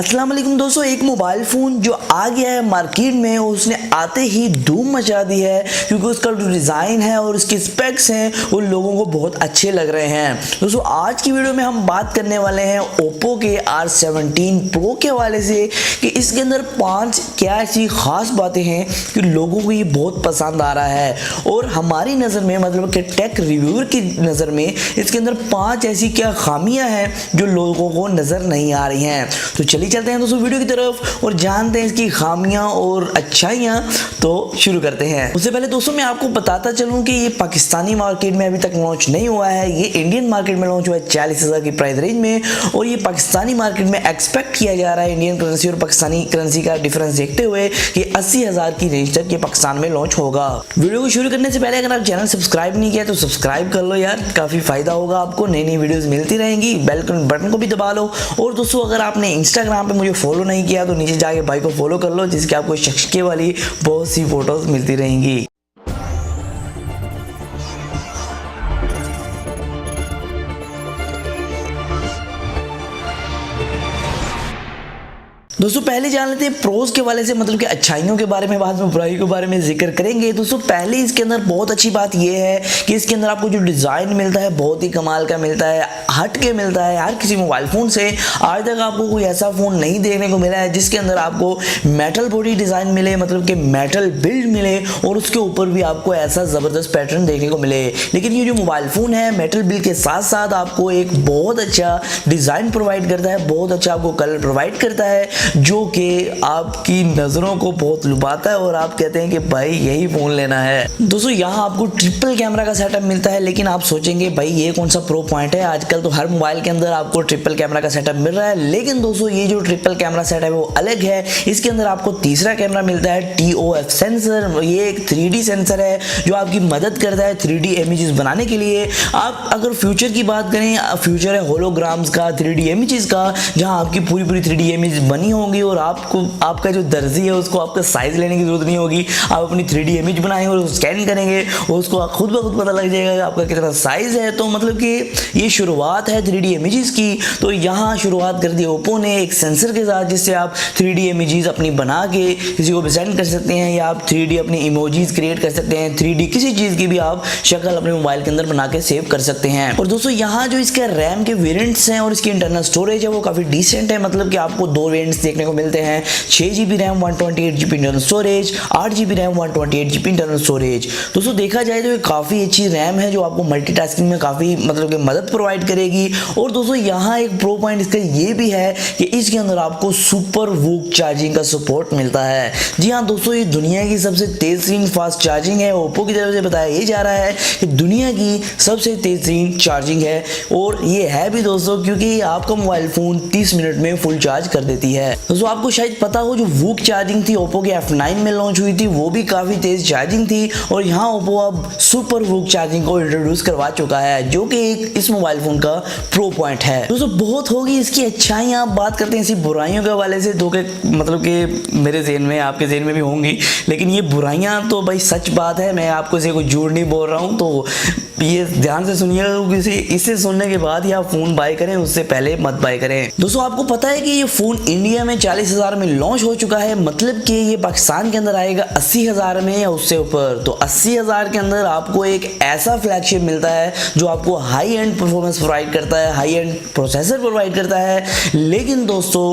अस्सलाम वालेकुम दोस्तों, एक मोबाइल फ़ोन जो आ गया है मार्केट में उसने आते ही धूम मचा दी है क्योंकि उसका जो डिज़ाइन है और उसके स्पेक्स हैं वो लोगों को बहुत अच्छे लग रहे हैं। दोस्तों आज की वीडियो में हम बात करने वाले हैं ओप्पो के R17 Pro के हवाले से कि इसके अंदर 5 क्या ऐसी ख़ास बातें हैं कि लोगों को ये बहुत पसंद आ रहा है और हमारी नज़र में मतलब कि टेक रिव्यूअर की नज़र में इसके अंदर 5 ऐसी क्या खामियां हैं जो लोगों को नज़र नहीं आ रही हैं। तो चलिए चलते हैं दोस्तों वीडियो की तरफ और जानते हैं इसकी खामियां और अच्छाइयां। तो शुरू करते हैं। उससे पहले दोस्तों मैं आपको बताता चलूं कि ये पाकिस्तानी मार्केट में अभी तक लॉन्च नहीं हुआ है, ये इंडियन मार्केट में लॉन्च हुआ है 40,000 की प्राइस रेंज में और ये पाकिस्तानी मार्केट में एक्सपेक्ट किया जा रहा है इंडियन करेंसी और पाकिस्तानी करेंसी का डिफरेंस देखते हुए कि 80,000 की रेंज तक ये पाकिस्तान में लॉन्च होगा। वीडियो को शुरू करने से पहले अगर आप चैनल सब्सक्राइब नहीं किया तो सब्सक्राइब कर लो यार, काफी फायदा होगा आपको, नई नई वीडियोस मिलती रहेंगी। बेल बटन को भी दबा लो और दोस्तों अगर आपने इंस्टाग्राम पे मुझे फॉलो नहीं किया तो नीचे जाके भाई को फॉलो कर लो जिसके आपको शख्सियत वाली बहुत सी फोटोज मिलती रहेंगी। दोस्तों पहले जान लेते हैं प्रोज के वाले से मतलब कि अच्छाइयों के बारे में, बाद में बुराई के बारे में जिक्र करेंगे। दोस्तों पहले इसके अंदर बहुत अच्छी बात यह है कि इसके अंदर आपको जो डिज़ाइन मिलता है बहुत ही कमाल का मिलता है, हट के मिलता है। हर किसी मोबाइल फ़ोन से आज तक आपको कोई ऐसा फ़ोन नहीं देखने को मिला है जिसके अंदर आपको मेटल बॉडी डिज़ाइन मिले, मतलब कि मेटल बिल्ड मिले और उसके ऊपर भी आपको ऐसा ज़बरदस्त पैटर्न देखने को मिले। लेकिन ये जो मोबाइल फ़ोन है मेटल बिल्ड के साथ साथ आपको एक बहुत अच्छा डिज़ाइन प्रोवाइड करता है, बहुत अच्छा आपको कलर प्रोवाइड करता है जो कि आपकी नज़रों को बहुत लुभाता है और आप कहते हैं कि भाई यही फ़ोन लेना है। दोस्तों यहाँ आपको ट्रिपल कैमरा का सेटअप मिलता है, लेकिन आप सोचेंगे भाई ये कौन सा प्रो पॉइंट है, आजकल तो हर मोबाइल के अंदर आपको ट्रिपल कैमरा का सेटअप मिल रहा है। लेकिन दोस्तों ये जो ट्रिपल कैमरा सेटअप है वो अलग है। इसके अंदर आपको तीसरा कैमरा मिलता है TOF सेंसर। ये एक 3D सेंसर है जो आपकी मदद करता है 3D इमेजेस बनाने के लिए। आप अगर फ्यूचर की बात करें, फ्यूचर है होलोग्राम्स का, 3D इमेजेस का, जहाँ आपकी पूरी 3D इमेज बनी होंगी और आपको आपका जो दर्जी है उसको आपका साइज लेने की जरूरत नहीं होगी। आप अपनी 3D इमेज बनाएंगे और स्कैन करेंगे और उसको खुद ब खुद पता लग जाएगा कि आपका कितना साइज है। तो मतलब कि ये शुरुआत है 3D इमेजेस की। तो यहाँ शुरुआत कर दी ओप्पो ने एक सेंसर के साथ जिससे आप 3D इमेजेस अपनी बना के किसी को भी सेंड कर सकते हैं या आप 3D अपनी इमोजीज क्रिएट कर सकते हैं। 3D किसी चीज़ की भी आप शक्ल अपने मोबाइल के अंदर बना के सेव कर सकते हैं। और दोस्तों यहाँ जो इसके रैम के वेरिएंट्स हैं और इसकी इंटरनल स्टोरेज है वो काफ़ी डिसेंट है, मतलब कि आपको 2 वेरिएंट्स देखने को मिलते हैं, 6GB RAM 128GB internal storage, 8GB RAM 128GB internal storage. दोस्तों देखा जाए तो ये काफ़ी अच्छी रैम है जो आपको मल्टीटास्किंग में काफ़ी मतलब कि मदद प्रोवाइड करेगी। और दोस्तों यहाँ एक प्रो पॉइंट इसका ये भी है कि इसके अंदर आपको सुपर वूक चार्जिंग का सपोर्ट मिलता है। जी हाँ दोस्तों, ये दुनिया की सबसे तेज़ फास्ट चार्जिंग है। ओप्पो की तरफ से बताया ये जा रहा है कि दुनिया की सबसे तेज़ चार्जिंग है और ये है भी दोस्तों क्योंकि आपका मोबाइल फ़ोन 30 मिनट में फुल चार्ज कर देती है। दोस्तों आपको शायद पता हो जो वूक चार्जिंग थी ओप्पो के F9 में लॉन्च हुई थी वो भी काफ़ी तेज़ चार्जिंग थी और यहाँ ओप्पो अब सुपर वूक चार्जिंग को इंट्रोड्यूस करवा चुका है जो कि एक इस मोबाइल फ़ोन का प्रो पॉइंट है। दोस्तों बहुत होगी इसकी अच्छाइयाँ, बात करते हैं इसी बुराइयों के हवाले से, तो कि मतलब कि मेरे ज़हन में आपके ज़हन में भी होंगी, लेकिन ये बुराइयाँ तो भाई सच बात है, मैं आपको इसे कोई झूठ नहीं बोल रहा हूँ। तो ये ध्यान से सुनिएगा, इसे सुनने के बाद ही आप फ़ोन बाय करें, उससे पहले मत बाय करें। दोस्तों आपको पता है कि ये फ़ोन इंडिया में 40,000 में लॉन्च हो चुका है, मतलब कि ये पाकिस्तान के अंदर आएगा 80,000 में या उससे ऊपर। तो 80,000 के अंदर आपको एक ऐसा फ्लैगशिप मिलता है जो आपको हाई एंड परफॉर्मेंस प्रोवाइड करता है, हाई एंड प्रोसेसर प्रोवाइड करता है। लेकिन दोस्तों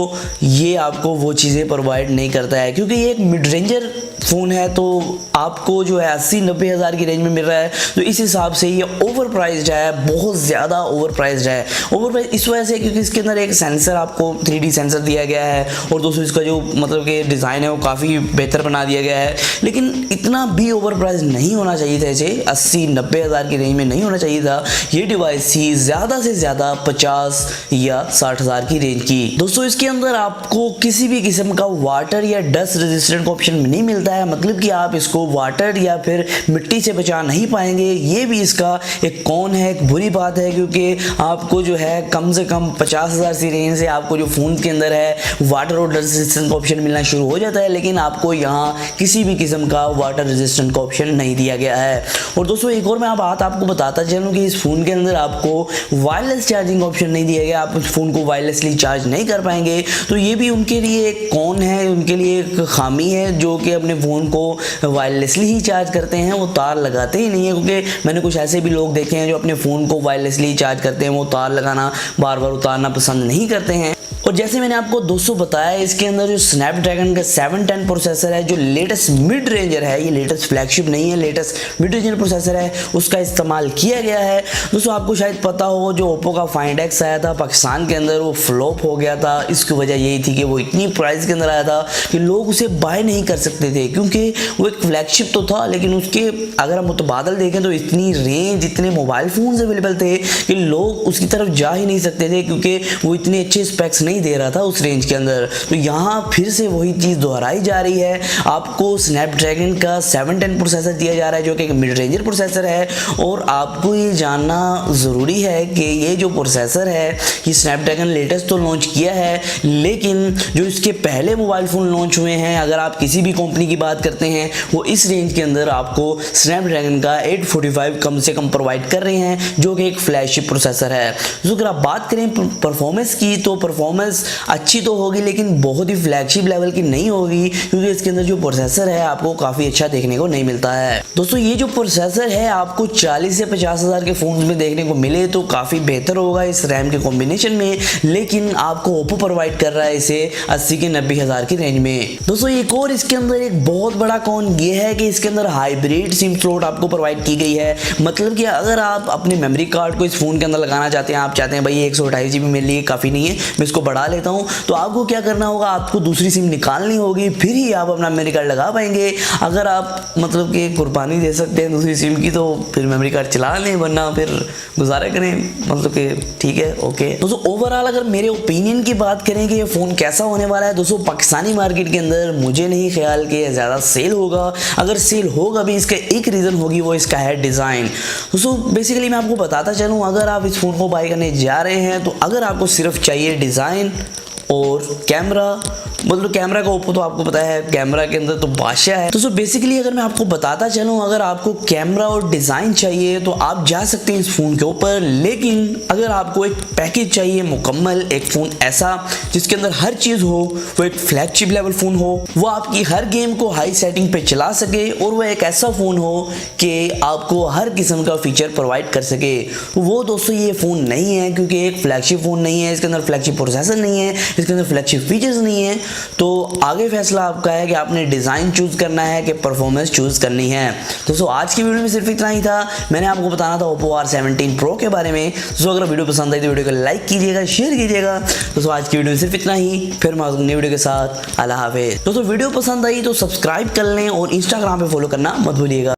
ये आपको वो चीज़ें प्रोवाइड नहीं करता है क्योंकि ये एक मिड रेंजर फ़ोन है। तो आपको जो है 80-90 हज़ार की रेंज में मिल रहा है, तो इस हिसाब से ये ओवर प्राइस्ड है, बहुत ज़्यादा ओवर प्राइस्ड है। ओवर प्राइस इस वजह से क्योंकि इसके अंदर एक सेंसर आपको 3D सेंसर दिया गया है और दोस्तों इसका जो मतलब कि डिज़ाइन है वो काफ़ी बेहतर बना दिया गया है। लेकिन इतना भी ओवर प्राइस नहीं होना चाहिए था, इसे 80-90 हज़ार की रेंज में नहीं होना चाहिए था। ये डिवाइस थी ज़्यादा से ज़्यादा 50 या 60 हज़ार की रेंज की। दोस्तों इसके अंदर आपको किसी भी किस्म का वाटर या डस्ट रेजिस्टेंट का ऑप्शन नहीं मिलता है, मतलब कि आप इसको वाटर या फिर मिट्टी से बचा नहीं पाएंगे। ये भी इसका एक कौन है, एक बुरी बात है क्योंकि आपको जो है कम से कम 50,000 की रेंज से आपको जो फ़ोन के अंदर है वाटर और डस्ट रेजिस्टेंस का ऑप्शन मिलना शुरू हो जाता है, लेकिन आपको यहाँ किसी भी किस्म का वाटर रेजिस्टेंट का ऑप्शन नहीं दिया गया है। और दोस्तों एक और मैं बात आपको बताता चलूँ कि इस फ़ोन के अंदर आपको वायरलेस चार्जिंग ऑप्शन नहीं दिया गया, आप उस फ़ोन को वायरलेसली चार्ज नहीं कर पाएंगे। तो ये भी उनके लिए एक कौन है, उनके लिए एक खामी है जो कि अपने फ़ोन को वायरलेसली ही चार्ज करते हैं, वो तार लगाते ही नहीं है। क्योंकि मैंने कुछ ऐसे भी लोग देखे हैं जो अपने फ़ोन को वायरलेसली चार्ज करते हैं, वो तार लगाना बार बार उतारना पसंद नहीं करते हैं। और जैसे मैंने आपको दोस्तों बताया, इसके अंदर जो स्नैपड्रैगन का 710 प्रोसेसर है, जो लेटेस्ट मिड रेंजर है, ये लेटेस्ट फ्लैगशिप नहीं है, लेटेस्ट मिड रेंजर प्रोसेसर है, उसका इस्तेमाल किया गया है। दोस्तों आपको शायद पता हो, जो ओप्पो का फाइंड एक्स आया था पाकिस्तान के अंदर, वो फ्लॉप हो गया था। इसकी वजह यही थी कि वो इतनी प्राइस के अंदर आया था कि लोग उसे बाय नहीं कर सकते थे, क्योंकि वो एक फ्लैगशिप तो था, लेकिन उसके अगर हम मुतबादल देखें तो इतनी रेंज, इतने मोबाइल फ़ोन अवेलेबल थे कि लोग उसकी तरफ जा ही नहीं सकते थे, क्योंकि वो इतने अच्छे स्पेक्स नहीं दे रहा था उस रेंज के अंदर। तो यहाँ फिर से वही चीज़ दोहराई जा रही है, आपको स्नैपड्रैगन का 710 प्रोसेसर दिया जा रहा है जो कि एक मिड रेंजर प्रोसेसर है। और आपको ये जानना ज़रूरी है कि ये जो प्रोसेसर है, ये स्नैपड्रैगन लेटेस्ट तो लॉन्च किया है, लेकिन जो इसके पहले मोबाइल फ़ोन लॉन्च हुए हैं, अगर आप किसी भी कंपनी की बात करते हैं, वो इस रेंज के अंदर आपको स्नैपड्रैगन का 845 कम से कम प्रोवाइड कर रहे हैं, जो कि एक फ्लैगशिप प्रोसेसर है। तो अगर आप बात करें परफॉर्मेंस की, तो परफॉर्मेंस अच्छी तो होगी, लेकिन बहुत ही फ्लैगशिप लेवल की नहीं होगी, क्योंकि इसके अंदर जो प्रोसेसर है आपको काफ़ी अच्छा देखने को नहीं मिलता है। दोस्तों ये जो प्रोसेसर है आपको 40 से 50 हज़ार के फ़ोन में देखने को मिले तो काफ़ी बेहतर होगा इस रैम के कॉम्बिनेशन में, लेकिन आपको ओप्पो प्रोवाइड कर रहा है इसे 80 के 90 हज़ार की रेंज में। दोस्तों एक और इसके अंदर एक बहुत बड़ा कौन ये है कि इसके अंदर हाइब्रिड सिम स्लॉट आपको प्रोवाइड की गई है। मतलब कि अगर आप अपने मेमोरी कार्ड को इस फ़ोन के अंदर लगाना चाहते हैं, आप चाहते हैं भाई 128 GB मेरे लिए काफ़ी नहीं है, मैं इसको बढ़ा लेता हूँ, तो आपको क्या करना होगा, आपको दूसरी सिम निकालनी होगी, फिर ही आप अपना मेमोरी कार्ड लगा पाएंगे। अगर आप मतलब कि कुर्बानी दे सकते हैं दूसरी सिम की, तो फिर मेमोरी कार्ड चला लें, वरना फिर गुजारा करें, मतलब कि ठीक है, ओके। दोस्तों ओवरऑल अगर मेरे ओपिनियन की बात करें कि ये फ़ोन कैसा होने वाला है, दोस्तों पाकिस्तानी मार्केट के अंदर मुझे नहीं ख्याल कि ज़्यादा सेल होगा। अगर सेल होगा भी, इसका एक रीज़न होगी, वो इसका है डिज़ाइन। दोस्तों बेसिकली मैं आपको बताता चलूँ, अगर आप इस फ़ोन को बाय करने जा रहे हैं, तो अगर आपको सिर्फ चाहिए डिज़ाइन और कैमरा, मतलब कैमरा का ओप्पो तो आपको पता है कैमरा के अंदर तो बादशाह है। तो बेसिकली अगर मैं आपको बताता चलूँ, अगर आपको कैमरा और डिज़ाइन चाहिए तो आप जा सकते हैं इस फ़ोन के ऊपर, लेकिन अगर आपको एक पैकेज चाहिए मुकम्मल, एक फ़ोन ऐसा जिसके अंदर हर चीज़ हो, वो एक फ्लैगशिप लेवल फ़ोन हो, वो आपकी हर गेम को हाई सेटिंग पे चला सके, और वो एक ऐसा फ़ोन हो कि आपको हर किस्म का फीचर प्रोवाइड कर सके, वो दोस्तों ये फ़ोन नहीं है, क्योंकि एक फ्लैगशिप फ़ोन नहीं है, इसके अंदर फ्लैगशिप प्रोसेसर नहीं है, इसके अंदर फ्लैगशिप फीचर्स नहीं है। तो आगे फैसला आपका है कि आपने डिज़ाइन चूज़ करना है कि परफॉर्मेंस चूज़ करनी है। दोस्तों आज की वीडियो में सिर्फ इतना ही था, मैंने आपको बताना था ओप्पो R17 Pro के बारे में। दोस्तों अगर वीडियो पसंद आई तो वीडियो को लाइक कीजिएगा, शेयर कीजिएगा। दोस्तों आज की वीडियो में सिर्फ इतना ही, फिर मैं नई वीडियो के साथ, अल्लाह हाफिज़। दोस्तों वीडियो पसंद आई तो सब्सक्राइब कर लें और इंस्टाग्राम पे फॉलो करना मत भूलिएगा।